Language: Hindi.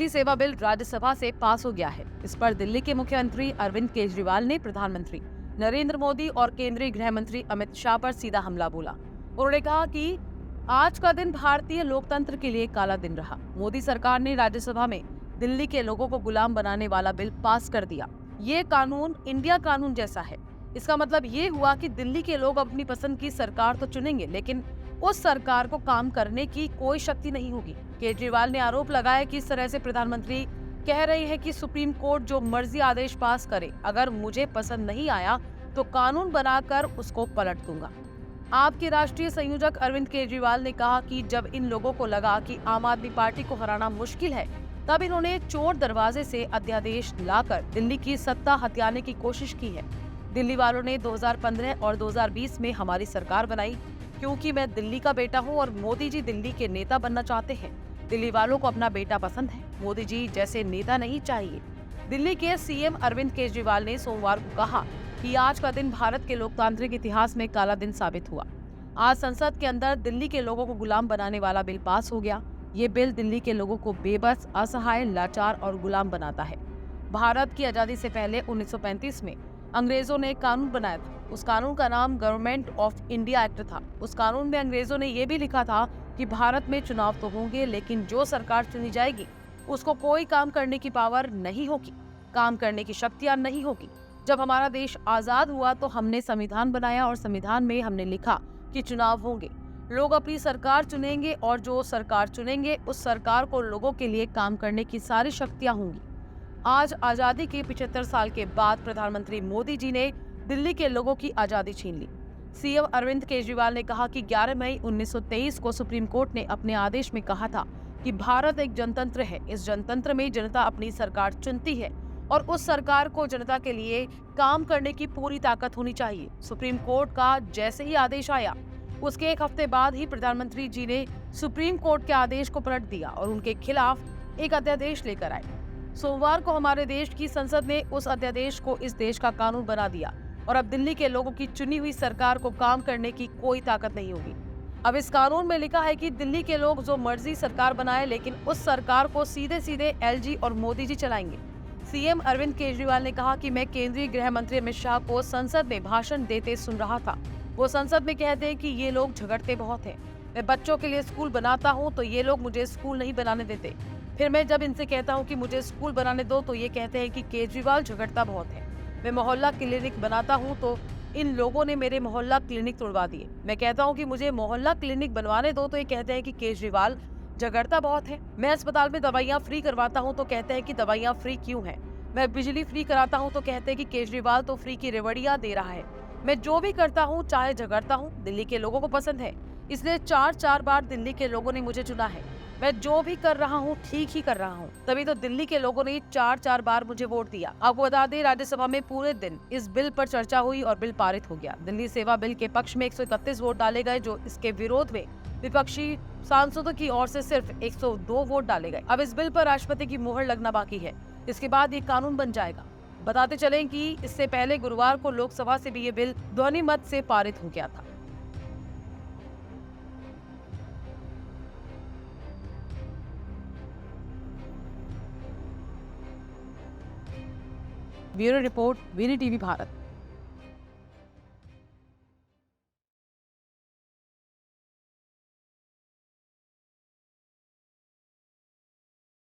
दिल्ली सेवा बिल राज्यसभा से पास हो गया है। इस पर दिल्ली के मुख्यमंत्री अरविंद केजरीवाल ने प्रधानमंत्री नरेंद्र मोदी और केंद्रीय गृह मंत्री अमित शाह पर सीधा हमला बोला। उन्होंने कहा कि आज का दिन भारतीय लोकतंत्र के लिए काला दिन रहा। मोदी सरकार ने राज्यसभा में दिल्ली के लोगों को गुलाम बनाने वाला बिल पास कर दिया। ये कानून इंडिया कानून जैसा है। इसका मतलब ये हुआ कि दिल्ली के लोग अपनी पसंद की सरकार तो चुनेंगे, लेकिन उस सरकार को काम करने की कोई शक्ति नहीं होगी। केजरीवाल ने आरोप लगाया कि इस तरह से प्रधानमंत्री कह रहे हैं कि सुप्रीम कोर्ट जो मर्जी आदेश पास करे, अगर मुझे पसंद नहीं आया तो कानून बनाकर उसको पलट दूंगा। आपके राष्ट्रीय संयोजक अरविंद केजरीवाल ने कहा कि जब इन लोगों को लगा कि आम आदमी पार्टी को हराना मुश्किल है, तब इन्होंने चोर दरवाजे से अध्यादेश लाकर दिल्ली की सत्ता हथियाने की कोशिश की है। दिल्ली वालों ने 2015 और 2020 में हमारी सरकार बनाई क्योंकि मैं दिल्ली का बेटा हूं और मोदी जी दिल्ली के नेता बनना चाहते हैं। दिल्ली वालों को अपना बेटा पसंद है, मोदी जी जैसे नेता नहीं चाहिए। दिल्ली के सीएम अरविंद केजरीवाल ने सोमवार को कहा कि आज का दिन भारत के लोकतांत्रिक इतिहास में काला दिन साबित हुआ। आज संसद के अंदर दिल्ली के लोगों को गुलाम बनाने वाला बिल पास हो गया। ये बिल दिल्ली के लोगों को बेबस, असहाय, लाचार और गुलाम बनाता है। भारत की आजादी से पहले 1935 में अंग्रेजों ने कानून बनाया था। उस कानून का नाम गवर्नमेंट ऑफ इंडिया एक्ट था। उस कानून में अंग्रेजों ने यह भी लिखा था कि भारत में चुनाव तो होंगे, लेकिन जो सरकार चुनी जाएगी उसको कोई काम करने की पावर नहीं होगी, काम करने की शक्तियां नहीं होगी। जब हमारा देश आजाद हुआ तो हमने संविधान बनाया और संविधान में हमने लिखा कि चुनाव होंगे, लोग अपनी सरकार चुनेंगे और जो सरकार चुनेंगे उस सरकार को लोगों के लिए काम करने की सारी शक्तियां होंगी। आज आजादी के 75 साल के बाद प्रधानमंत्री मोदी जी ने दिल्ली के लोगों की आजादी छीन ली। सीएम अरविंद केजरीवाल ने कहा कि 11 मई 1923 को सुप्रीम कोर्ट ने अपने आदेश में कहा था कि भारत एक जनतंत्र है। इस जनतंत्र में जनता अपनी सरकार चुनती है और उस सरकार को जनता के लिए काम करने की पूरी ताकत होनी चाहिए। सुप्रीम कोर्ट का जैसे ही आदेश आया, उसके एक हफ्ते बाद ही प्रधानमंत्री जी ने सुप्रीम कोर्ट के आदेश को पलट दिया और उनके खिलाफ एक अध्यादेश लेकर आए। सोमवार को हमारे देश की संसद ने उस अध्यादेश को इस देश का कानून बना दिया और अब दिल्ली के लोगों की चुनी हुई सरकार को काम करने की कोई ताकत नहीं होगी। अब इस कानून में लिखा है कि दिल्ली के लोग जो मर्जी सरकार बनाए, लेकिन उस सरकार को सीधे सीधे एलजी और मोदी जी चलाएंगे। सीएम अरविंद केजरीवाल ने कहा कि मैं केंद्रीय गृह मंत्री अमित शाह को संसद में भाषण देते सुन रहा था। वो संसद में कहते हैं कि ये लोग झगड़ते बहुत हैं। मैं बच्चों के लिए स्कूल बनाता हूँ तो ये लोग मुझे स्कूल नहीं बनाने देते। फिर मैं जब इनसे कहता हूँ कि मुझे स्कूल बनाने दो तो ये कहते हैं कि केजरीवाल झगड़ता बहुत है। मैं मोहल्ला क्लिनिक बनाता हूँ तो इन लोगों ने मेरे मोहल्ला क्लिनिक तोड़वा दिए। मैं कहता हूँ कि मुझे मोहल्ला क्लिनिक बनवाने दो तो ये कहते हैं कि केजरीवाल झगड़ता बहुत है। मैं अस्पताल में दवाइयाँ फ्री करवाता हूँ तो कहते हैं कि दवाइयाँ फ्री क्यों हैं। मैं बिजली फ्री कराता हूँ तो कहते हैं कि केजरीवाल तो फ्री की रेवड़ियाँ दे रहा है। मैं जो भी करता हूँ चाहे झगड़ता हूँ, दिल्ली के लोगों को पसंद है, इसलिए 4 बार दिल्ली के लोगों ने मुझे चुना है। मैं जो भी कर रहा हूँ ठीक ही कर रहा हूँ, तभी तो दिल्ली के लोगों ने 4 बार मुझे वोट दिया। आपको बता दें, राज्यसभा में पूरे दिन इस बिल पर चर्चा हुई और बिल पारित हो गया। दिल्ली सेवा बिल के पक्ष में 131 वोट डाले गए, जो इसके विरोध में विपक्षी सांसदों की ओर से सिर्फ 102 वोट डाले गए। अब इस बिल पर राष्ट्रपति की मुहर लगना बाकी है। इसके बाद ये कानून बन जाएगा। बताते चलें कि इससे पहले गुरुवार को लोकसभा से भी ये बिल ध्वनि मत से पारित हो गया था। ब्यूरो रिपोर्ट, वीरी टीवी भारत।